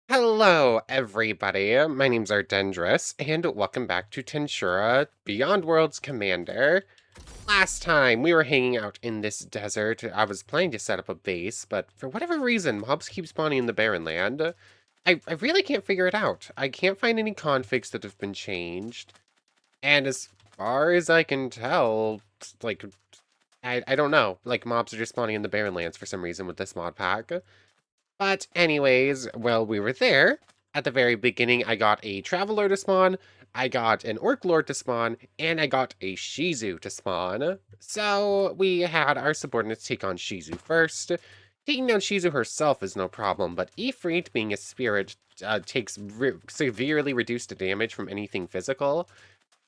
Hello, everybody. My name's Ardendris, and welcome back to Tensura Beyond Worlds Commander. Last time, we were hanging out in this desert. I was planning to set up a base, but for whatever reason, mobs keep spawning in the barren land. I really can't figure it out. I can't find any configs that have been changed, and as far as I can tell, like, I don't know. Like, mobs are just spawning in the barren lands for some reason with this mod pack. But anyways, while we were there, at the very beginning, I got a Traveler to spawn, I got an Orc Lord to spawn, and I got a Shizu to spawn. So we had our subordinates take on Shizu first. Taking down Shizu herself is no problem, but Ifrit, being a spirit, takes severely reduced damage from anything physical.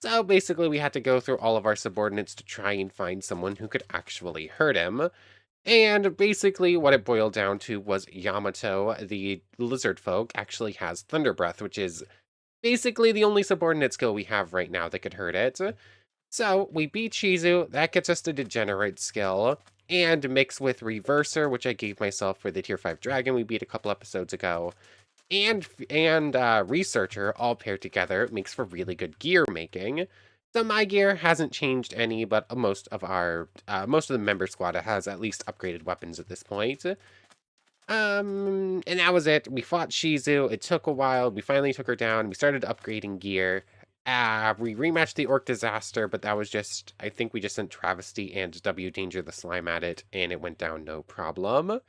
So basically, we had to go through all of our subordinates to try and find someone who could actually hurt him. And basically, what it boiled down to was Yamato, the lizard folk, actually has Thunder Breath, which is basically the only subordinate skill we have right now that could hurt it. So we beat Shizu, that gets us the Degenerate skill, and mix with Reverser, which I gave myself for the Tier 5 Dragon we beat a couple episodes ago, and Researcher all paired together makes for really good gear making. So my gear hasn't changed any, but most of the member squad has at least upgraded weapons at this point. And that was it. We fought Shizu. It took a while. We finally took her down. We started upgrading gear. We rematched the Orc Disaster, but that was just, I think we just sent Travesty and W Danger the Slime at it, and it went down no problem.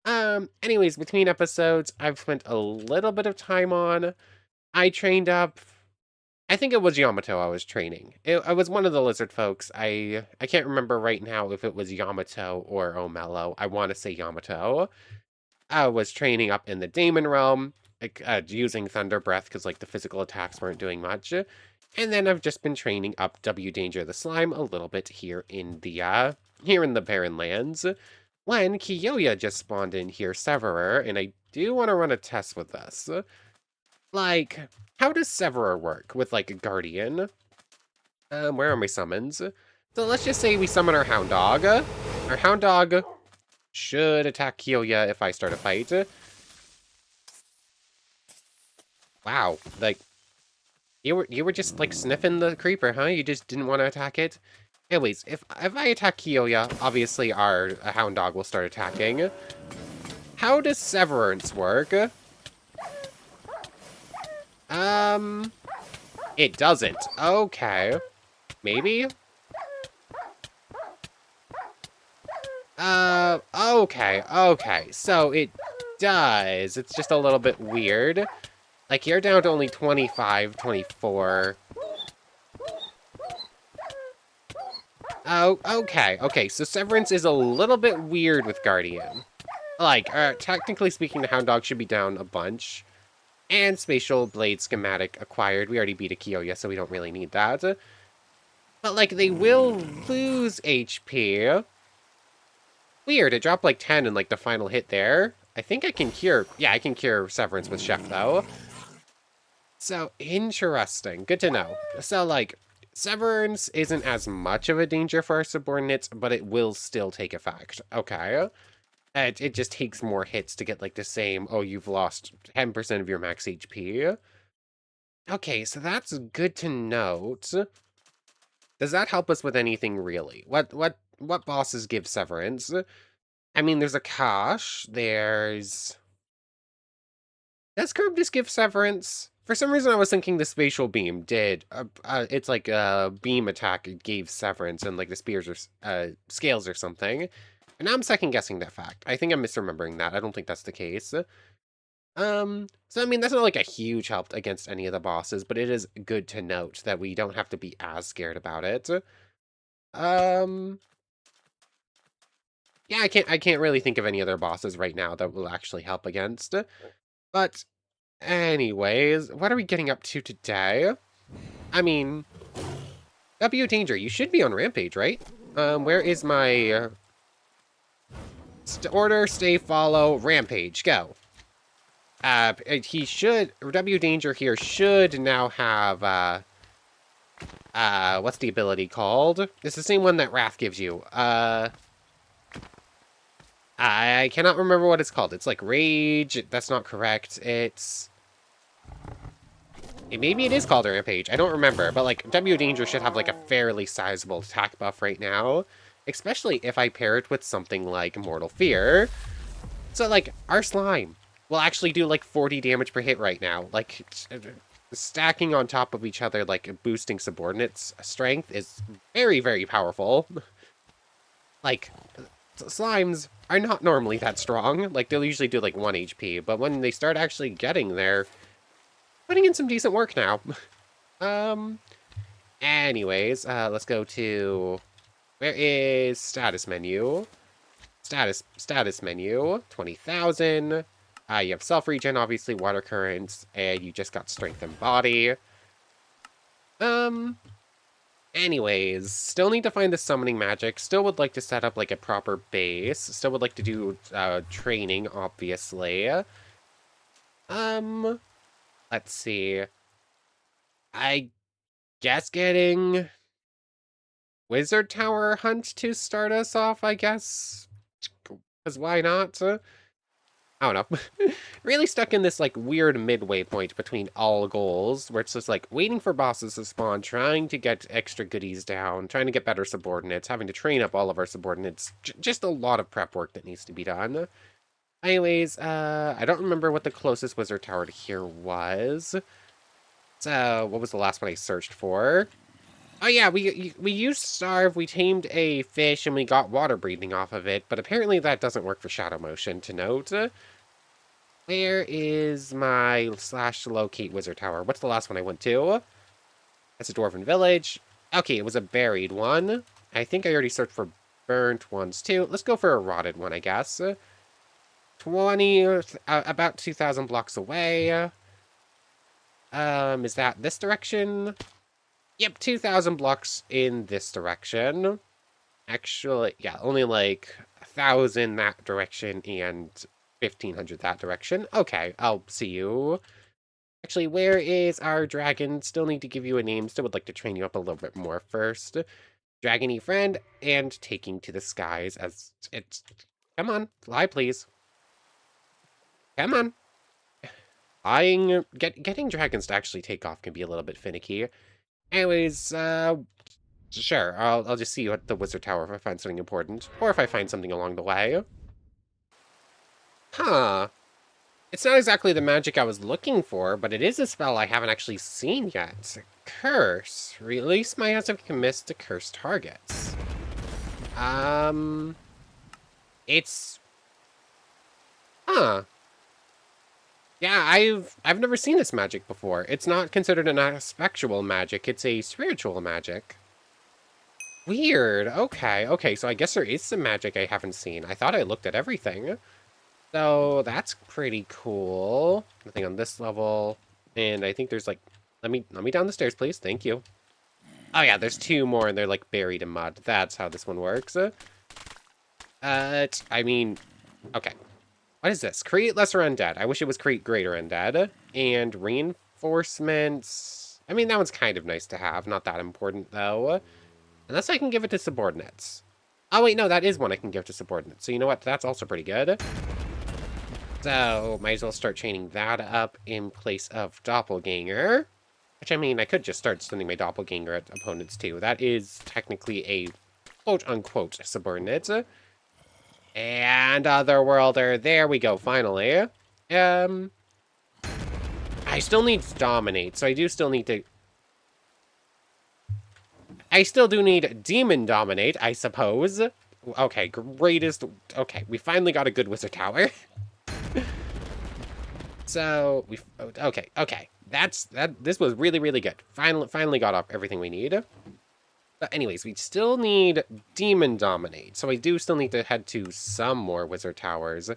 Anyways, between episodes, I've spent a little bit of time on. I trained up. I think it was Yamato I was training. I was one of the lizard folks. I can't remember right now if it was Yamato or Omello. I want to say Yamato. I was training up in the Daemon realm, like, using Thunder Breath because like the physical attacks weren't doing much. And then I've just been training up W Danger the Slime a little bit here in the Barren Lands. When Kiyoya just spawned in here, Severer, and I do want to run a test with this. Like, how does Severer work with, like, a Guardian? Where are my summons? So let's just say we summon our Hound Dog. Our Hound Dog should attack Kiyoya if I start a fight. Wow, like, you were just, like, sniffing the creeper, huh? You just didn't want to attack it? Anyways, if I attack Kiyoya, obviously our Hound Dog will start attacking. How does Severance work? It doesn't. Okay. Maybe? Okay. So it does. It's just a little bit weird. Like, you're down to only 25, 24. Oh, okay. So Severance is a little bit weird with Guardian. Like, technically speaking, the Hound Dog should be down a bunch. And Spatial Blade Schematic acquired. We already beat a Kiyoya, so we don't really need that. But, like, they will lose HP. Weird, it dropped, like, 10 in, like, the final hit there. I think I can cure... Yeah, I can cure Severance with Chef, though. So, interesting. Good to know. So, like, Severance isn't as much of a danger for our subordinates, but it will still take effect. Okay. It just takes more hits to get, like, the same, oh, you've lost 10% of your max HP. Okay, so that's good to note. Does that help us with anything, really? What bosses give Severance? I mean, there's Akash, there's... Does Curb just give Severance? For some reason, I was thinking the Spatial Beam did. It's like a beam attack, it gave Severance, and, like, the spears or scales or something. And now I'm second-guessing that fact. I think I'm misremembering that. I don't think that's the case. So I mean, that's not like a huge help against any of the bosses, but it is good to note that we don't have to be as scared about it. Yeah, I can't really think of any other bosses right now that will actually help against. But anyways, what are we getting up to today? I mean, W Danger, you should be on Rampage, right? Where is my order, stay, follow, Rampage, go. He should, W Danger here should now have, what's the ability called? It's the same one that Wrath gives you. I cannot remember what it's called. It's like Rage. That's not correct. Maybe it is called Rampage. I don't remember. But, like, W Danger should have, like, a fairly sizable attack buff right now. Especially if I pair it with something like Mortal Fear. So, like, our slime will actually do, like, 40 damage per hit right now. Like, stacking on top of each other, like, boosting subordinates' strength is very, very powerful. Like, slimes are not normally that strong. Like, they'll usually do, like, 1 HP. But when they start actually getting there, putting in some decent work now. Anyways, let's go to... Where is status menu? Status menu, 20,000. You have self-regen, obviously, water currents, and you just got strength and body. Anyways, still need to find the summoning magic. Still would like to set up, like, a proper base. Still would like to do, training, obviously. Let's see. I guess getting Wizard Tower Hunt to start us off, I guess. Because why not? I don't know. Really stuck in this, like, weird midway point between all goals, where it's just, like, waiting for bosses to spawn, trying to get extra goodies down, trying to get better subordinates, having to train up all of our subordinates. Just a lot of prep work that needs to be done. Anyways, I don't remember what the closest wizard tower to here was. So, what was the last one I searched for? Oh yeah, we used Starve, we tamed a fish, and we got water breathing off of it, but apparently that doesn't work for shadow motion, to note. Where is my /locate wizard tower? What's the last one I went to? That's a dwarven village. Okay, it was a buried one. I think I already searched for burnt ones too. Let's go for a rotted one, I guess. 20, about 2,000 blocks away. Is that this direction? Yep, 2,000 blocks in this direction. Actually, yeah, only like 1,000 that direction and 1,500 that direction. Okay, I'll see you. Actually, where is our dragon? Still need to give you a name. Still would like to train you up a little bit more first. Dragony friend, and taking to the skies as it's... Come on, fly, please. Come on. Getting dragons to actually take off can be a little bit finicky. Anyways, sure, I'll just see you at the wizard tower if I find something important, or if I find something along the way. Huh. It's not exactly the magic I was looking for, but it is a spell I haven't actually seen yet. Curse. Release my hands of commits to cursed targets. It's... Huh. Yeah, I've never seen this magic before. It's not considered an aspectual magic, it's a spiritual magic. Weird. Okay, so I guess there is some magic I haven't seen. I thought I looked at everything. So that's pretty cool. Nothing on this level. And I think there's like... Let me down the stairs, please. Thank you. Oh yeah, there's 2 more and they're like buried in mud. That's how this one works. I mean... Okay. What is this? Create lesser undead. I wish it was create greater undead. And reinforcements... I mean, that one's kind of nice to have. Not that important, though. Unless I can give it to subordinates. Oh, wait, no, that is one I can give to subordinates. So you know what? That's also pretty good. So, might as well start chaining that up in place of Doppelganger. Which, I mean, I could just start sending my Doppelganger at opponents, too. That is technically a quote-unquote subordinate. And Otherworlder. There we go, finally. I still need to dominate, so I do still need to... I still do need Demon Dominate, I suppose. Okay, greatest... Okay, we finally got a good Wizard Tower. So, okay. This was really, really good. Finally got off everything we need. But anyways, we still need Demon Dominate. So I do still need to head to some more Wizard Towers.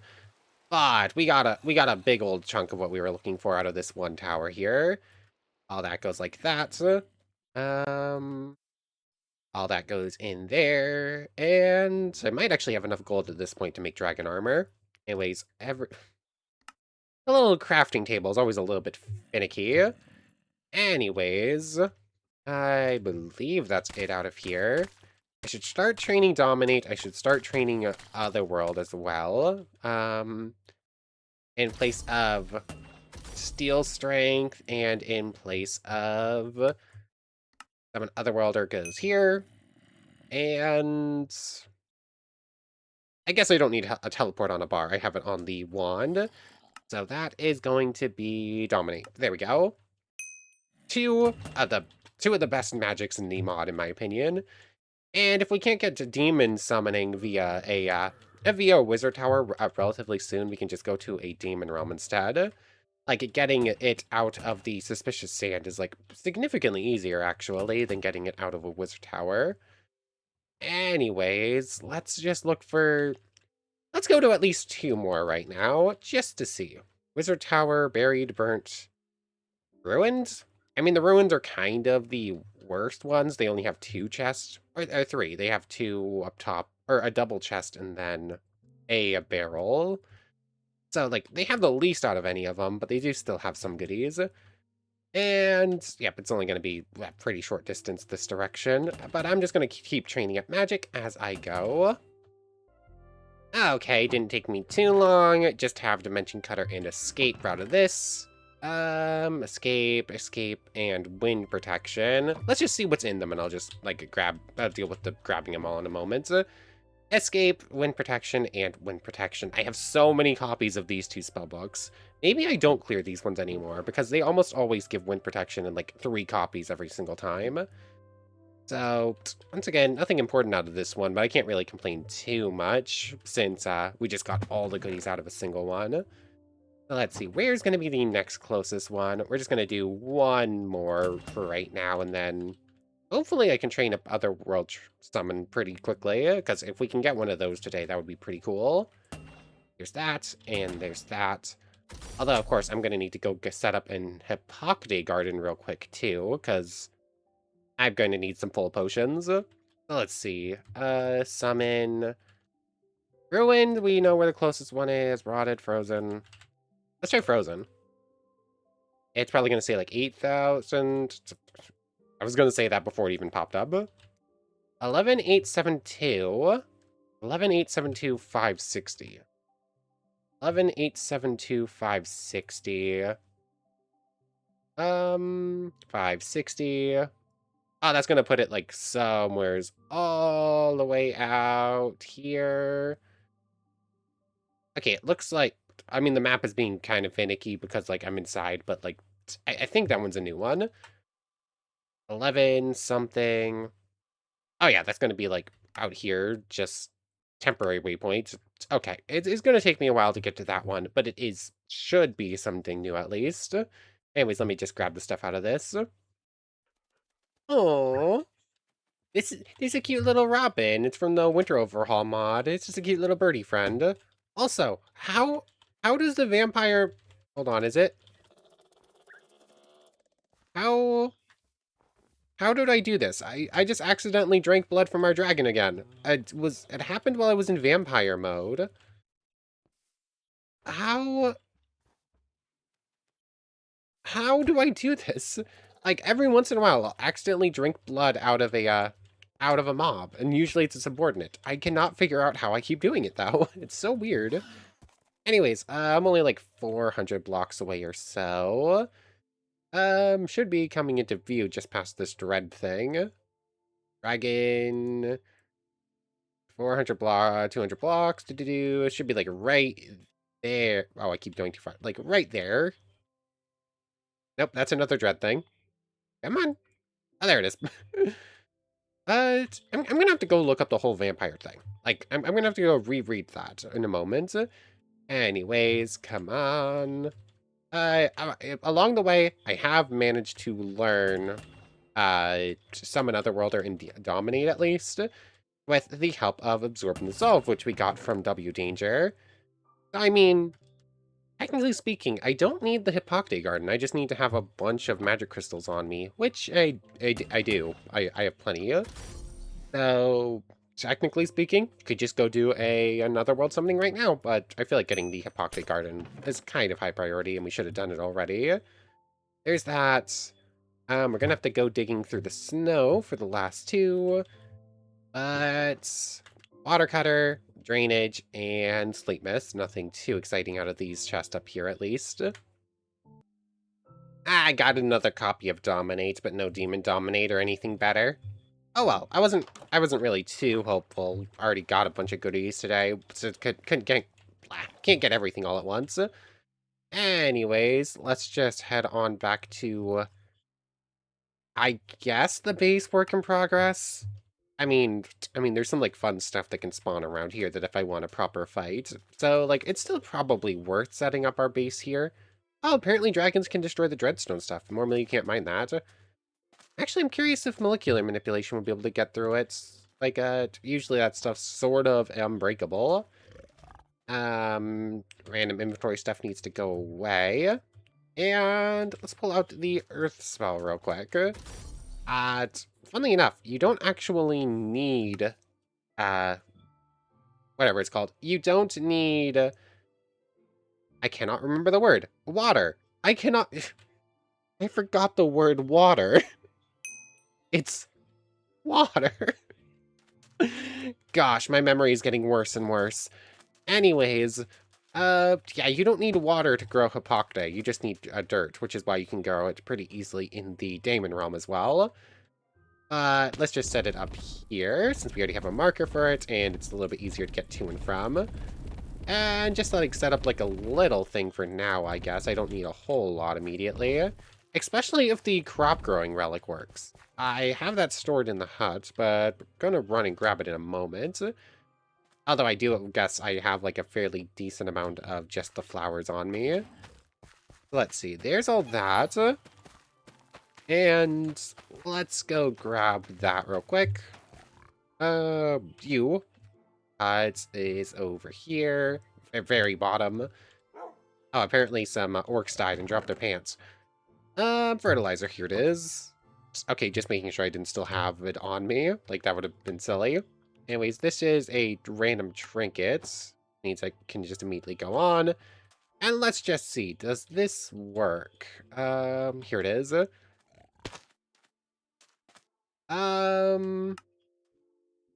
But we got a big old chunk of what we were looking for out of this one tower here. All that goes like that. All that goes in there. And I might actually have enough gold at this point to make dragon armor. Anyways, a little crafting table is always a little bit finicky. Anyways, I believe that's it out of here. I should start training Dominate. I should start training Otherworld as well. In place of Steel Strength, and in place of Summon Otherworlder goes here. And I guess I don't need a teleport on a bar. I have it on the wand. So that is going to be Dominate. There we go. Two of the best magics in the mod, in my opinion. And if we can't get to demon summoning via a wizard tower relatively soon, we can just go to a demon realm instead. Like, getting it out of the suspicious sand is, like, significantly easier, actually, than getting it out of a wizard tower. Anyways, let's just look for... Let's go to at least 2 more right now, just to see. Wizard tower, buried, burnt, ruined? I mean, the ruins are kind of the worst ones. They only have 2 chests, or 3. They have 2 up top, or a double chest and then a barrel. So, like, they have the least out of any of them, but they do still have some goodies. And, yep, it's only going to be a pretty short distance this direction. But I'm just going to keep training up magic as I go. Okay, didn't take me too long. Just have Dimension Cutter and Escape out of this. Escape, and Wind Protection. Let's just see what's in them, and I'll just, like, I'll deal with the grabbing them all in a moment. Escape, Wind Protection, and Wind Protection. I have so many copies of these 2 spellbooks. Maybe I don't clear these ones anymore, because they almost always give Wind Protection in, like, 3 copies every single time. So, once again, nothing important out of this one, but I can't really complain too much, since we just got all the goodies out of a single one. So let's see, where's going to be the next closest one? We're just going to do 1 more for right now, and then hopefully I can train up Otherworld Summon pretty quickly, because if we can get one of those today, that would be pretty cool. There's that, and there's that. Although, of course, I'm going to need to go set up an Hippocrate Garden real quick, too, because I'm going to need some full potions. So let's see. Summon... Ruined, we know where the closest one is. Rotted, Frozen. Let's try Frozen. It's probably going to say, like, 8,000. I was going to say that before it even popped up. 11,872. 11,872, 560. 11,872, 560. 560. Oh, that's going to put it, like, somewheres all the way out here. Okay, it looks like... I mean, the map is being kind of finicky because, like, I'm inside, but, like, I think that one's a new one. 11 something. Oh, yeah, that's going to be, like, out here, just temporary waypoints. Okay, it's going to take me a while to get to that one, but should be something new at least. Anyways, let me just grab the stuff out of this. Oh, this is a cute little robin. It's from the Winter Overhaul mod. It's just a cute little birdie friend. Also, how does the vampire... Hold on, is it? How did I do this? I just accidentally drank blood from our dragon again. It happened while I was in vampire mode. How do I do this? Like, every once in a while, I'll accidentally drink blood out of a mob, and usually it's a subordinate. I cannot figure out how I keep doing it, though. It's so weird. Anyways, I'm only like 400 blocks away or so. Should be coming into view just past this dread thing. Dragon... 400 block, 200 blocks, It should be like right there. Oh, I keep going too far. Like right there. Nope, that's another dread thing. Come on. Oh, there it is. I'm gonna have to go look up the whole vampire thing. Like, I'm gonna have to go reread that in a moment. Anyways, come on. Along the way, I have managed to learn summon Otherworlder and Dominate at least, with the help of Absorb and Dissolve, which we got from W Danger. I mean, technically speaking, I don't need the Hippocrate Garden. I just need to have a bunch of magic crystals on me, which I do. I have plenty of. So, technically speaking, could just go do another world summoning right now, but I feel like getting the Hippocrate Garden is kind of high priority, and we should have done it already. There's that. We're gonna have to go digging through the snow for the last 2. But water cutter, drainage, and sleep mist. Nothing too exciting out of these chests up here, at least. I got another copy of Dominate, but no Demon Dominate or anything better. Oh well, I wasn't really too hopeful. Already got a bunch of goodies today, so can't get everything all at once. Anyways, let's just head on back to, I guess, the base work in progress. I mean, there's some like fun stuff that can spawn around here that if I want a proper fight. So like, it's still probably worth setting up our base here. Oh, apparently dragons can destroy the dreadstone stuff. Normally you can't mind that. Actually, I'm curious if molecular manipulation would be able to get through it. Like, usually that stuff's sort of unbreakable. Random inventory stuff needs to go away. And let's pull out the earth spell real quick. Funnily enough, you don't actually need, whatever it's called. You don't need, I cannot remember the word. Water. I cannot, I forgot the word water. It's water. Gosh, my memory is getting worse and worse. Anyways, yeah, you don't need water to grow Hypocte. You just need dirt, which is why you can grow it pretty easily in the Daemon realm as well. Let's just set it up here, since we already have a marker for it, and it's a little bit easier to get to and from. And just like set up like a little thing for now, I guess. I don't need a whole lot immediately. Especially if the crop growing relic works. I have that stored in the hut, but I'm gonna run and grab it in a moment. Although I do guess I have like a fairly decent amount of just the flowers on me. Let's see, there's all that. And let's go grab that real quick. You. It is over here, very bottom. Oh, apparently some orcs died and dropped their pants. Fertilizer, here it is. Okay, just making sure I didn't still have it on me. Like, that would have been silly. Anyways, this is a random trinket. Means I can just immediately go on. And let's just see, does this work? Here it is.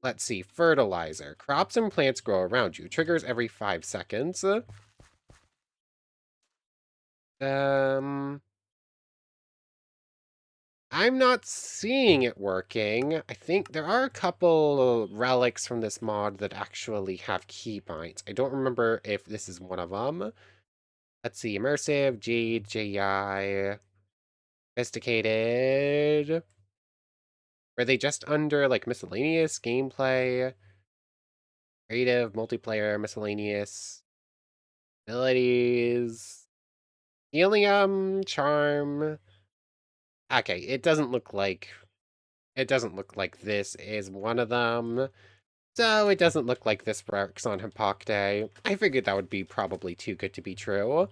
Let's see, fertilizer. Crops and plants grow around you. Triggers every 5 seconds. I'm not seeing it working. I think there are a couple relics from this mod that actually have keybinds. I don't remember if this is one of them. Let's see, immersive, Jade, JI, sophisticated. Were they just under like miscellaneous gameplay? Creative, multiplayer, miscellaneous, abilities, helium, charm. Okay, it doesn't look like this is one of them. So it doesn't look like this works on Hypocte. I figured that would be probably too good to be true.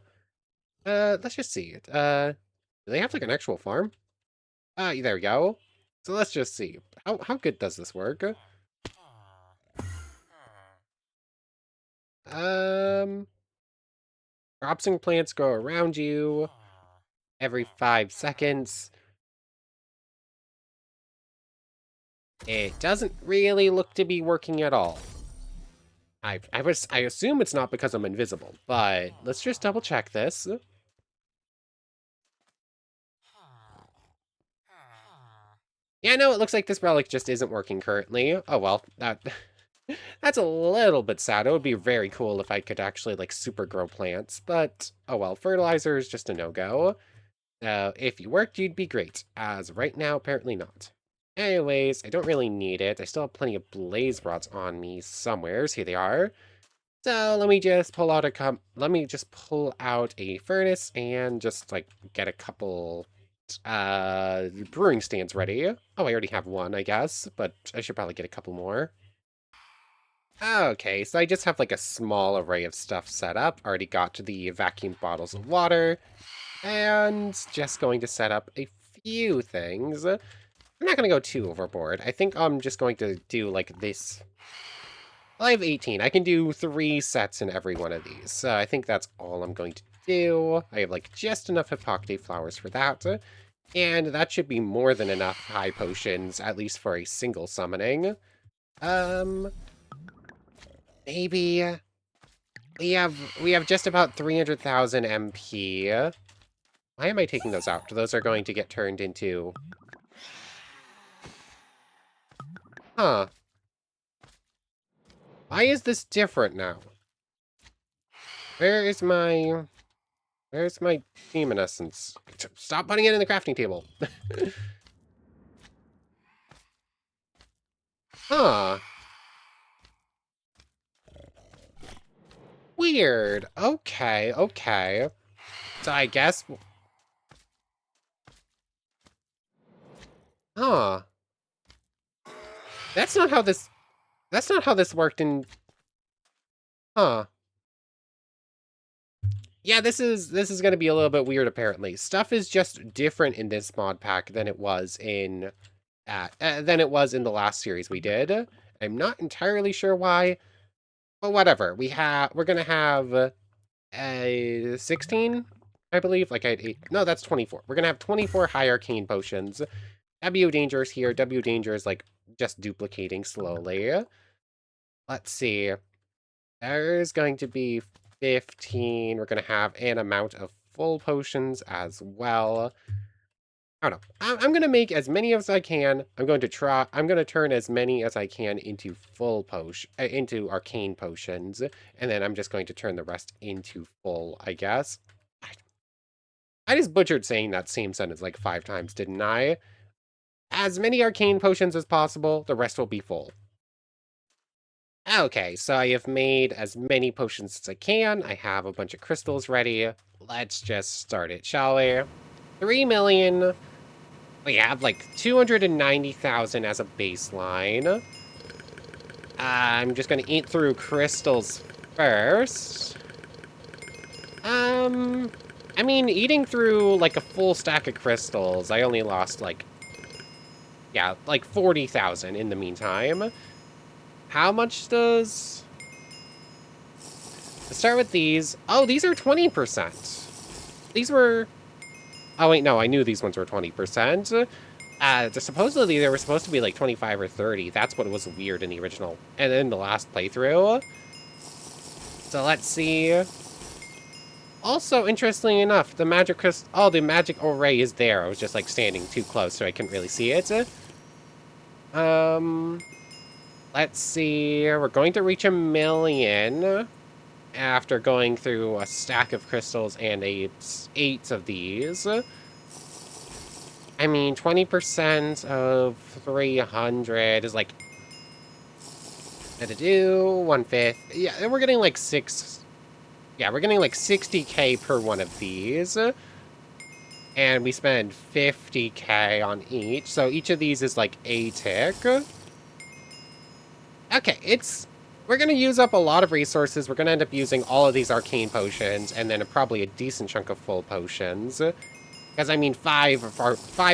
Let's just see it. Do they have like an actual farm? There we go. So let's just see. How good does this work? Crops and plants grow around you every 5 seconds. It doesn't really look to be working at all. I assume it's not because I'm invisible, but let's just double check this. Yeah, no, it looks like this relic just isn't working currently. Oh well, that's a little bit sad. It would be very cool if I could actually like super grow plants, but oh well, fertilizer is just a no-go. If you worked, you'd be great. As of right now, apparently not. Anyways, I don't really need it. I still have plenty of blaze rods on me somewheres. Here they are. So let me just pull out a furnace and just like get a couple brewing stands ready. Oh, I already have one, I guess, but I should probably get a couple more. Okay, so I just have like a small array of stuff set up. Already got the vacuum bottles of water, and just going to set up a few things. I'm not going to go too overboard. I think I'm just going to do like this. Well, I have 18. I can do 3 sets in every one of these. So I think that's all I'm going to do. I have like just enough Hypocte flowers for that. And that should be more than enough high potions, at least for a single summoning. Um, maybe we have just about 300,000 MP. Why am I taking those out? Those are going to get turned into... Huh. Why is this different now? Where is my... Where's my demon essence? Stop putting it in the crafting table. Huh. Weird. Okay, okay. So I guess... Huh. That's not how this... That's not how this worked in... Huh. Yeah, this is gonna be a little bit weird, apparently. Stuff is just different in this mod pack than it was in... the last series we did. I'm not entirely sure why, but whatever. We're gonna have 16, I believe. Like I had 8. No, that's 24. We're gonna have 24 high arcane potions. W danger is here. W danger is like just duplicating slowly. Let's see. There's going to be 15. We're gonna have an amount of full potions as well. I don't know. I'm going to make as many as I can. I'm going to turn as many as I can into into arcane potions. And then I'm just going to turn the rest into full, I guess. I just butchered saying that same sentence like 5 times, didn't I? As many arcane potions as possible, the rest will be full. Okay, so I have made as many potions as I can. I have a bunch of crystals ready. Let's just start it, shall we? 3 million... We have like 290,000 as a baseline. I'm just gonna eat through crystals first. I mean, eating through like a full stack of crystals, I only lost like, yeah, like 40,000 in the meantime. How much does... Let's start with these. Oh, these are 20%. These were... Oh, wait, no, I knew these ones were 20%. Supposedly they were supposed to be like 25 or 30. That's what was weird in the original, and in the last playthrough. So let's see. Also, interestingly enough, the magic crystal... Oh, the magic array is there. I was just like standing too close, so I couldn't really see it. Let's see. We're going to reach 1 million after going through a stack of crystals and 8 of these. I mean, 20% of 300 is like... What to do? 1/5. Yeah, we're getting like 6... Yeah, we're getting like 60k per one of these. And we spend 50k on each. So each of these is like a tick. Okay, we're going to use up a lot of resources. We're going to end up using all of these arcane potions. And then probably a decent chunk of full potions. Because, I mean, 5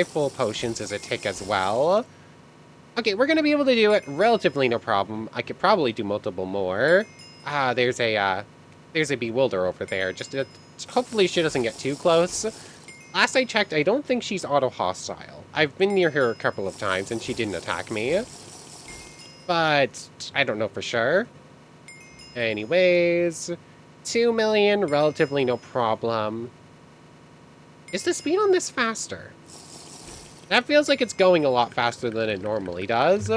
full potions is a tick as well. Okay, we're going to be able to do it relatively no problem. I could probably do multiple more. There's a bewilder over there. Just hopefully she doesn't get too close. Last I checked, I don't think she's auto-hostile. I've been near her a couple of times, and she didn't attack me. But I don't know for sure. Anyways, 2 million, relatively no problem. Is the speed on this faster? That feels like it's going a lot faster than it normally does.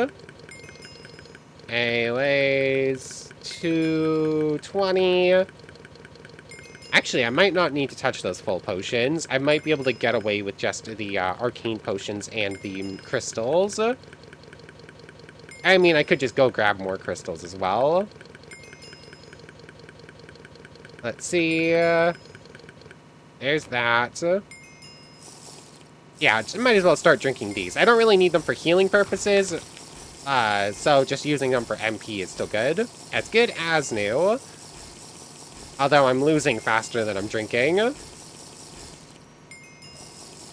Anyways, 220. Actually, I might not need to touch those full potions. I might be able to get away with just the arcane potions and the crystals. I mean, I could just go grab more crystals as well. Let's see. There's that. Yeah, I might as well start drinking these. I don't really need them for healing purposes, so just using them for MP is still good. As good as new. Although I'm losing faster than I'm drinking.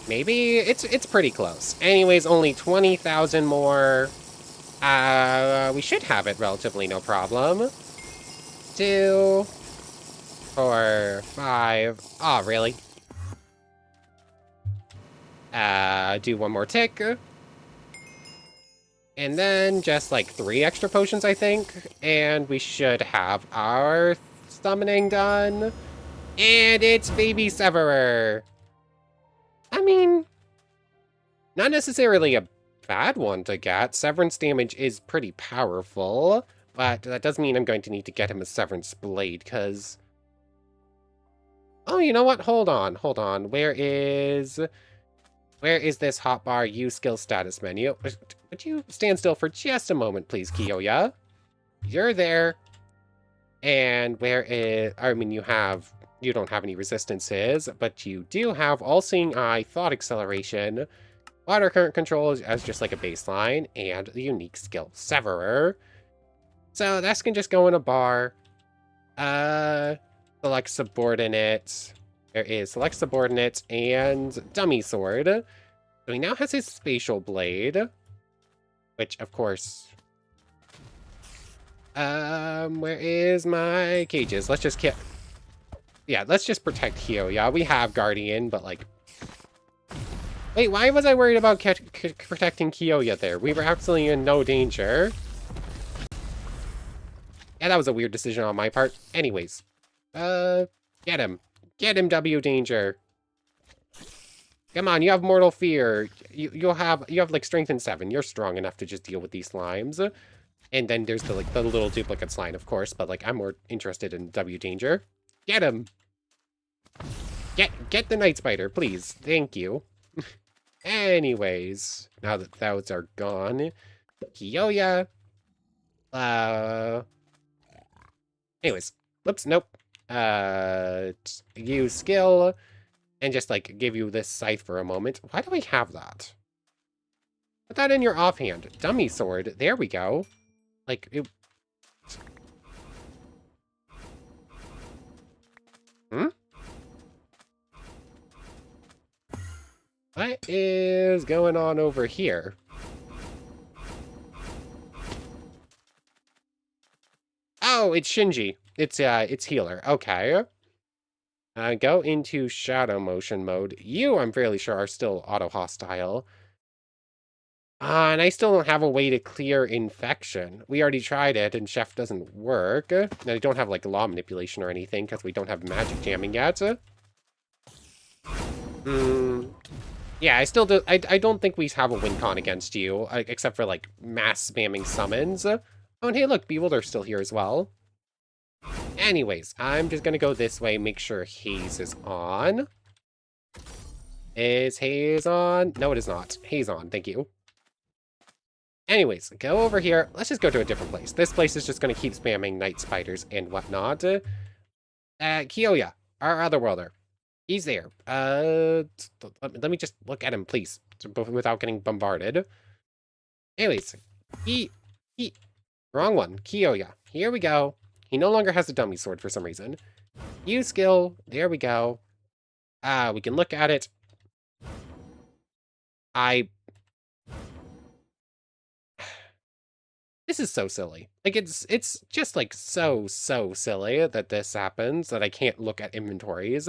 Maybe? It's pretty close. Anyways, only 20,000 more. We should have it relatively no problem. 2, 4, 5. Oh, really? Do one more tick. And then just like 3 extra potions, I think. And we should have our summoning done. And it's Baby Severer. I mean, not necessarily a bad one to get. Severance damage is pretty powerful. But that does mean I'm going to need to get him a Severance Blade, because... Oh, you know what? Hold on, hold on. Where is this hotbar use skill status menu? Would you stand still for just a moment, please, Kiyoya? You're there. And where is... I mean, you don't have any resistances, but you do have All-Seeing Eye, Thought Acceleration, Water Current Control as just like a baseline, and the unique skill, Severer. So this can just go in a bar. Select Subordinates. There is Select Subordinates and Dummy Sword. So he now has his Spatial Blade, which, of course... where is my cages? Let's just let's just protect Kiyoya. We have Guardian, but like... Wait, why was I worried about protecting Kiyoya there? We were absolutely in no danger. Yeah, that was a weird decision on my part. Anyways. Get him. Get him, W Danger. Come on, you have Mortal Fear. You have like Strength in 7. You're strong enough to just deal with these slimes. And then there's the little duplicate slime, of course, but like I'm more interested in W Danger. Get him. Get the Night Spider, please. Thank you. Anyways, now that those are gone, Kiyoya. Anyways, whoops, nope. Use skill and just like give you this scythe for a moment. Why do we have that? Put that in your offhand. Dummy sword. There we go. Like it. What is going on over here? Oh, it's Shinji. It's healer. Okay. Go into shadow motion mode. You, I'm fairly sure, are still auto-hostile. And I still don't have a way to clear infection. We already tried it, and Chef doesn't work. And I don't have, like, law manipulation or anything, because we don't have magic jamming yet. Yeah, I still do. I don't think we have a win con against you, except for, like, mass spamming summons. Oh, and hey, look, Bewilder's still here as well. Anyways, I'm just gonna go this way, make sure Haze is on. Is Haze on? No, it is not. Haze on, thank you. Anyways, go over here. Let's just go to a different place. This place is just gonna keep spamming night spiders and whatnot. Kiyoya, our Otherworlder. He's there. Let me just look at him, please, without getting bombarded. Anyways, wrong one. Kiyoya. Here we go. He no longer has a dummy sword for some reason. Use skill. There we go. We can look at it. This is so silly. Like, it's just, like, so silly that this happens, that I can't look at inventories.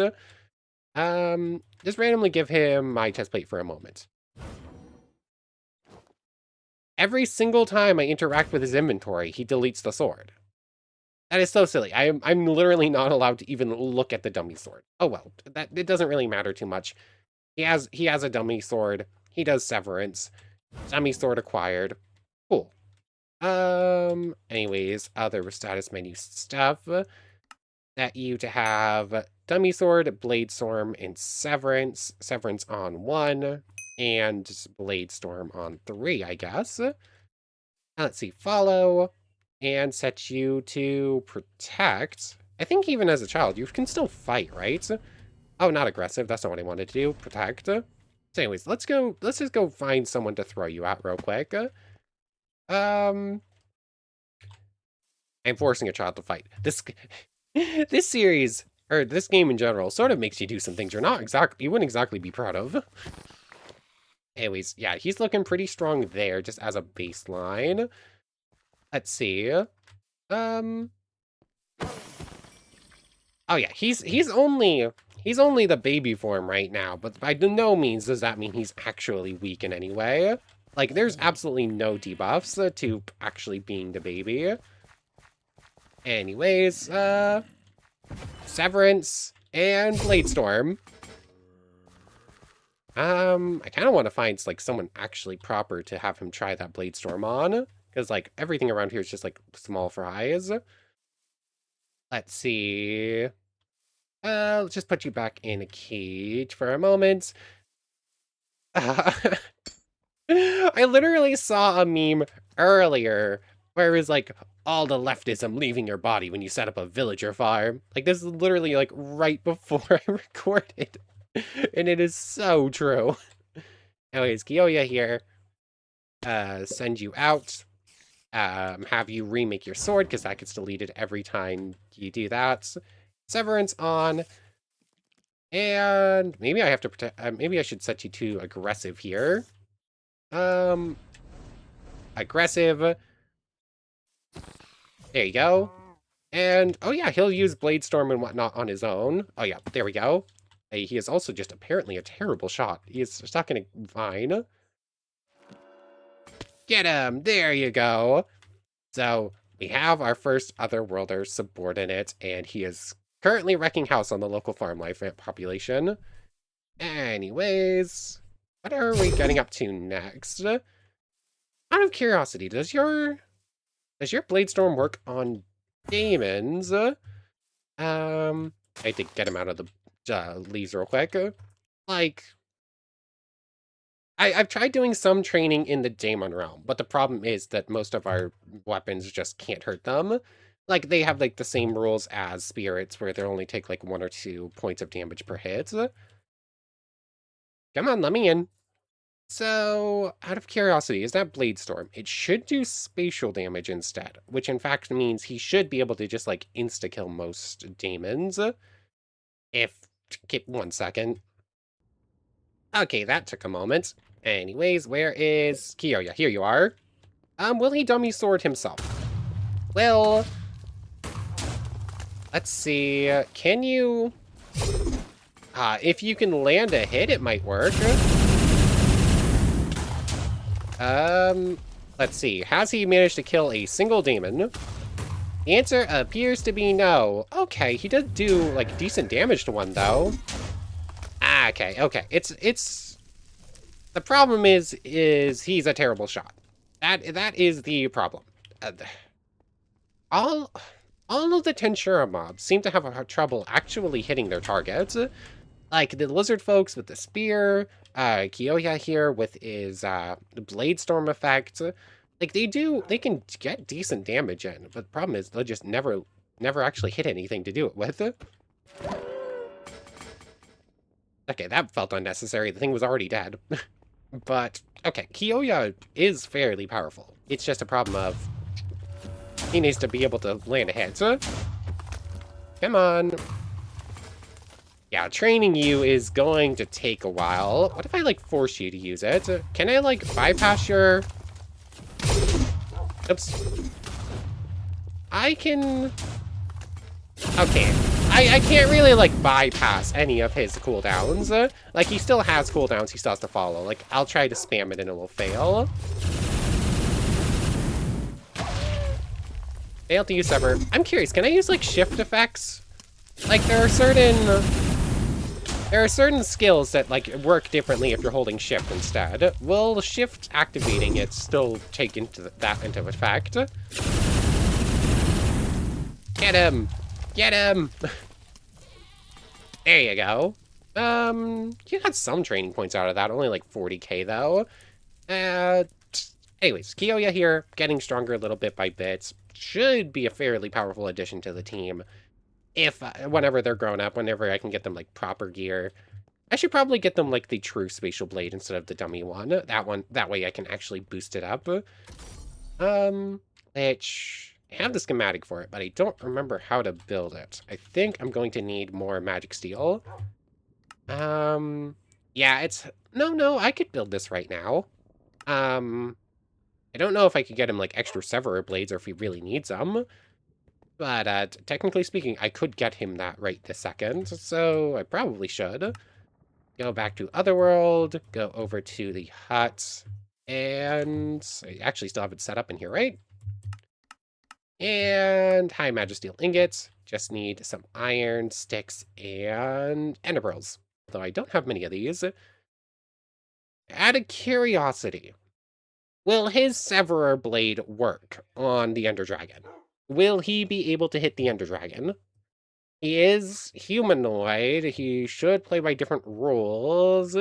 Just randomly give him my chest plate for a moment. Every single time I interact with his inventory, he deletes the sword. That is so silly. I'm literally not allowed to even look at the dummy sword. Oh well, it doesn't really matter too much. He has a dummy sword. He does severance. Dummy sword acquired. Cool. Anyways, other status menu stuff that you to have dummy sword, blade storm, and severance. Severance on 1 and blade storm on 3, I guess. Let's see, follow. And set you to protect. I think even as a child, you can still fight, right? Oh, not aggressive. That's not what I wanted to do. Protect. So anyways, let's just go find someone to throw you at real quick. I'm forcing a child to fight. This series, or this game in general, sort of makes you do some things you wouldn't exactly be proud of. Anyways, yeah, he's looking pretty strong there, just as a baseline. Let's see. Oh yeah, he's only the baby form right now, but by no means does that mean he's actually weak in any way. Like, there's absolutely no debuffs to actually being the baby. Anyways, Severance and Bladestorm. I kind of want to find, like, someone actually proper to have him try that Bladestorm on. Because, like, everything around here is just, like, small fries. Let's see. Let's just put you back in a cage for a moment. I literally saw a meme earlier where it was like, all the leftism leaving your body when you set up a villager farm. Like, this is literally, like, right before I recorded. And it is so true. Anyways, Kyoya here. Send you out. Have you remake your sword, because that gets deleted every time you do that. Severance on. And maybe I have to protect. Maybe I should set you to aggressive here. Aggressive. There you go. And, oh yeah, he'll use Bladestorm and whatnot on his own. Oh yeah, there we go. He is also just apparently a terrible shot. He is stuck in a vine. Get him! There you go. So, we have our first Otherworlder subordinate, and he is currently wrecking house on the local farm life population. Anyways, what are we getting up to next? Out of curiosity, does your Bladestorm work on demons? I had to get him out of the leaves real quick. Like, I've tried doing some training in the Daemon realm, but the problem is that most of our weapons just can't hurt them. Like, they have, like, the same rules as spirits, where they only take, like, 1 or 2 points of damage per hit. Come on, let me in. So, out of curiosity, is that Bladestorm? It should do spatial damage instead, which in fact means he should be able to just, like, insta-kill most demons. If... Get 1 second. Okay, that took a moment. Anyways, where is Kyoya? Here you are. Will he dummy sword himself? Well, let's see. Can you... if you can land a hit, it might work. Let's see. Has he managed to kill a single demon? The answer appears to be no. Okay, he did do, like, decent damage to one, though. Ah, okay. It's... The problem is he's a terrible shot. That is the problem. All of the Tensura mobs seem to have trouble actually hitting their targets. Like, the lizard folks with the spear, Kyoya here with his Bladestorm effect. Like, they can get decent damage in, but the problem is they'll just never actually hit anything to do it with. Okay, that felt unnecessary. The thing was already dead. But, okay, Kyoya is fairly powerful. It's just a problem of he needs to be able to land a hit. Come on. Yeah, training you is going to take a while. What if I, like, force you to use it? Can I, like, bypass your... Oops. I can... Okay. I can't really, like, bypass any of his cooldowns. Like, he still has cooldowns he still has to follow. Like, I'll try to spam it and it will fail. Fail to use Sever. I'm curious, can I use, like, shift effects? Like, there are certain skills that, like, work differently if you're holding shift instead. Will shift activating it still take that into effect? Get him! Get him! There you go. You got some training points out of that, only like 40k though. Anyways, Kyoya here, getting stronger a little bit by bit. Should be a fairly powerful addition to the team. If, whenever they're grown up, whenever I can get them, like, proper gear. I should probably get them, like, the true spatial blade instead of the dummy one. That way I can actually boost it up. Which... I have the schematic for it, but I don't remember how to build it. I think I'm going to need more magic steel. Yeah, it's... No, I could build this right now. I don't know if I could get him, like, extra Severer blades or if he really needs them. But, technically speaking, I could get him that right this second, so I probably should. Go back to Otherworld, go over to the hut. And I actually still have it set up in here, right? And high magisteel ingots. Just need some iron, sticks, and ender pearls. Though I don't have many of these. Out of curiosity, will his Severer blade work on the Ender Dragon? Will he be able to hit the Ender Dragon? He is humanoid. He should play by different rules.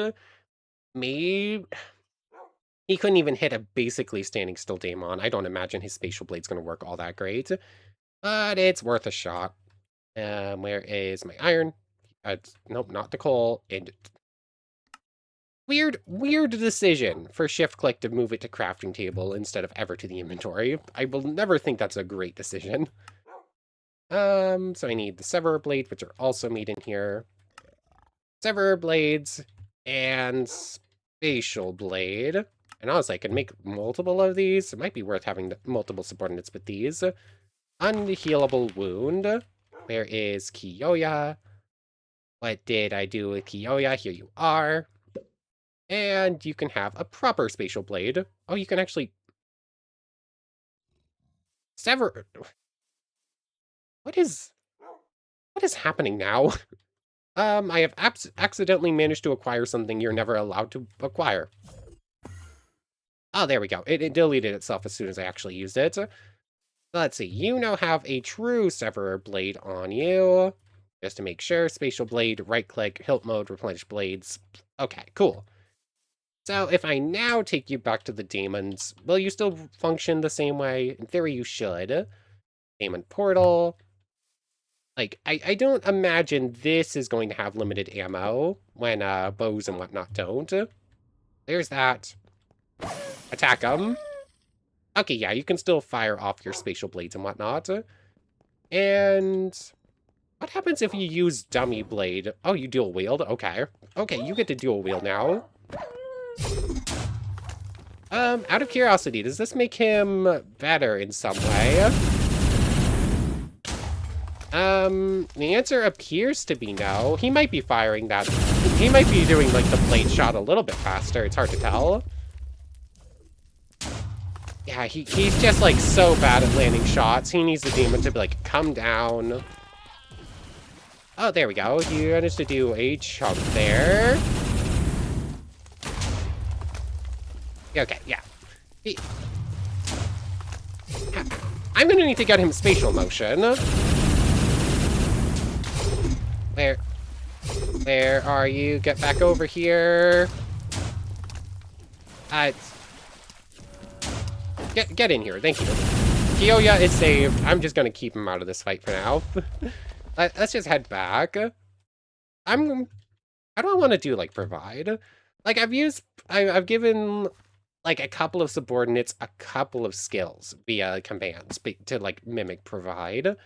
Maybe he couldn't even hit a basically standing still Daemon. I don't imagine his spatial blade's going to work all that great, but it's worth a shot. Where is my iron? Nope, not the coal. And weird decision for shift click to move it to crafting table instead of ever to the inventory. I will never think that's a great decision. So I need the Severer blade, which are also made in here. Severer blades and spatial blade. And honestly, I could make multiple of these. It might be worth having multiple subordinates with these. Unhealable wound. Where is Kiyoya? What did I do with Kiyoya? Here you are. And you can have a proper spatial blade. Oh, you can actually sever. What is happening now? I have accidentally managed to acquire something you're never allowed to acquire. Oh, there we go. It deleted itself as soon as I actually used it. Let's see. You now have a true Severer blade on you. Just to make sure. Spatial blade, right-click, hilt mode, replenish blades. Okay, cool. So if I now take you back to the demons, will you still function the same way? In theory, you should. Demon portal. Like, I don't imagine this is going to have limited ammo when bows and whatnot don't. There's that. Attack them. Okay, yeah, you can still fire off your spatial blades and whatnot. And what happens if you use dummy blade? Oh, you dual wield? Okay. Okay, you get to dual wield now. Out of curiosity, does this make him better in some way? The answer appears to be no. He might be firing that. He might be doing, like, the blade shot a little bit faster. It's hard to tell. Yeah, he's just, like, so bad at landing shots. He needs the demon to be like, come down. Oh, there we go. He managed to do a chunk there. Okay, yeah. I'm gonna need to get him spatial motion. Where are you? Get back over here. Get in here. Thank you. Kiyoya is saved. I'm just gonna keep him out of this fight for now. Let's just head back. How do I want to do, like, provide? Like, I've given, like, a couple of subordinates a couple of skills via commands to, like, mimic provide.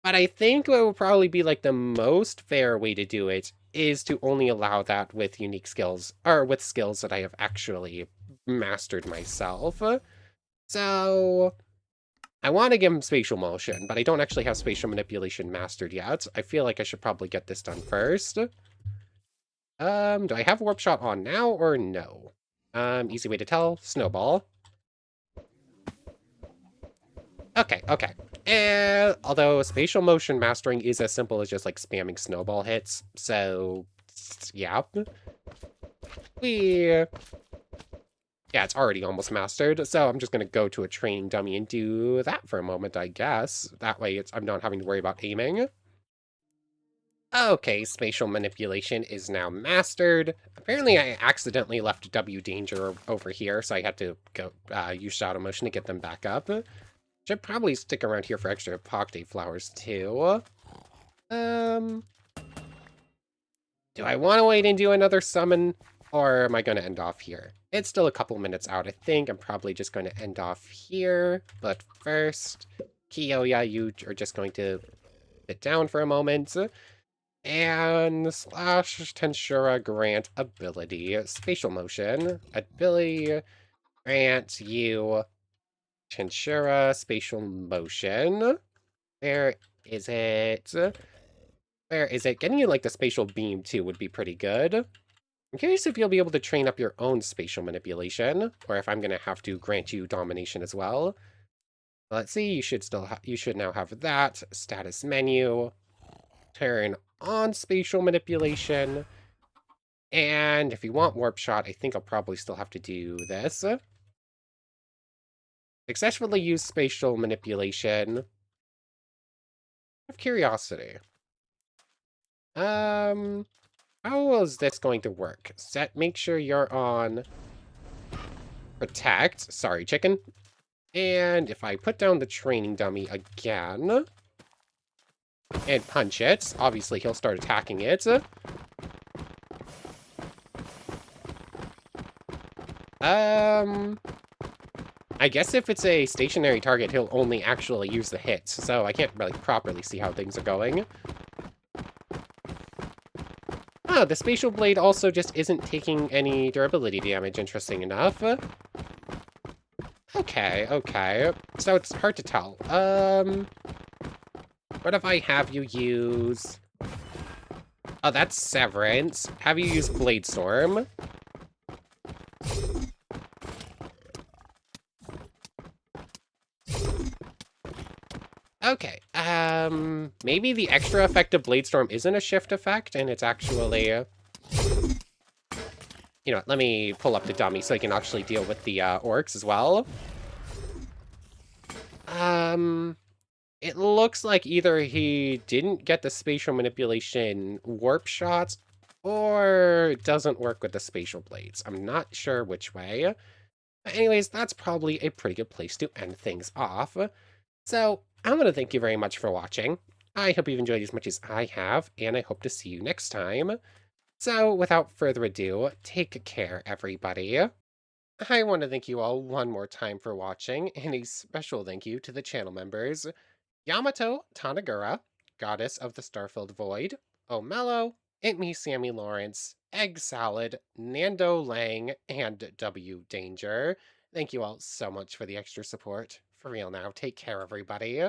But I think what would probably be, like, the most fair way to do it is to only allow that with unique skills, or with skills that I have actually mastered myself. So I want to give him spatial motion, but I don't actually have spatial manipulation mastered yet. I feel like I should probably get this done first. Do I have warp shot on now or no? Easy way to tell, snowball. Okay. And although spatial motion mastering is as simple as just, like, spamming snowball hits, so yeah. Yeah, it's already almost mastered, so I'm just gonna go to a training dummy and do that for a moment, I guess. That way I'm not having to worry about aiming. Okay, spatial manipulation is now mastered. Apparently I accidentally left W danger over here, so I had to go use shadow motion to get them back up. Should probably stick around here for extra Poctave flowers, too. Do I want to wait and do another summon, or am I going to end off here? It's still a couple minutes out, I think. I'm probably just going to end off here. But first, Kiyoya, you are just going to sit down for a moment. And slash Tensura grant ability. Spatial motion. Ability grant you Tensura spatial motion. Where is it? Where is it? Getting you, like, the spatial beam, too, would be pretty good. I'm curious if you'll be able to train up your own spatial manipulation, or if I'm going to have to grant you domination as well. Let's see, you should now have that. Status menu. Turn on spatial manipulation. And if you want warp shot, I think I'll probably still have to do this. Successfully use spatial manipulation. Of curiosity. How is this going to work? Make sure you're on protect. Sorry, chicken. And if I put down the training dummy again and punch it, obviously he'll start attacking it. I guess if it's a stationary target, he'll only actually use the hits, so I can't really properly see how things are going. Ah, the spatial blade also just isn't taking any durability damage, interesting enough. Okay, okay. So it's hard to tell. What if I have you use... Oh, that's Severance. Have you use Blade Storm? Okay, maybe the extra effect of Blade Storm isn't a shift effect, and it's actually... You know what, let me pull up the dummy so I can actually deal with the orcs as well. It looks like either he didn't get the spatial manipulation warp shots, or it doesn't work with the spatial blades. I'm not sure which way. But anyways, that's probably a pretty good place to end things off. So, I want to thank you very much for watching. I hope you've enjoyed as much as I have, and I hope to see you next time. So, without further ado, take care, everybody. I want to thank you all one more time for watching, and a special thank you to the channel members, Yamato Tanagura, Goddess of the Starfilled Void, O'Mello, It Me Sammy Lawrence, Egg Salad, Nando Lang, and W Danger. Thank you all so much for the extra support. For real now, take care, everybody.